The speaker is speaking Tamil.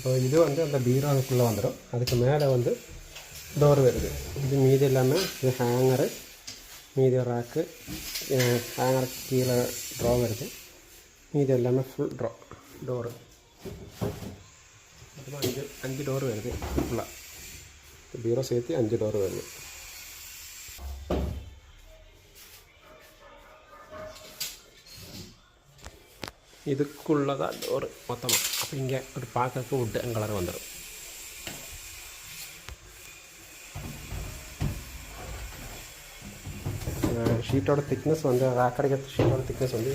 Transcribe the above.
இப்போ இது வந்து அந்த பீரோவுக்குள்ளே வந்துடும். அதுக்கு மேலே வந்து டோர் வருது. இது மீதி எல்லாமே இது ஹேங்கரு, மீதி ரேக்கு, ஹேங்கருக்கு கீழே ட்ரா வருது. மீதி எல்லாமே ஃபுல் டோரு. மொத்தமாக 5 டோர் வருது. ஃபுல்லாக பீரோ சேர்த்து 5 டோர் வருது. இதுக்குள்ளதான் டோரு மொத்தமாக. அப்போ இங்கே ஒரு பார்க்கறதுக்கு வுட் கலர் வந்துடும். ஷீட்டோட திக்னஸ் வந்து ரேக்கடிக்கிற ஷீட்டோட திக்னஸ் வந்து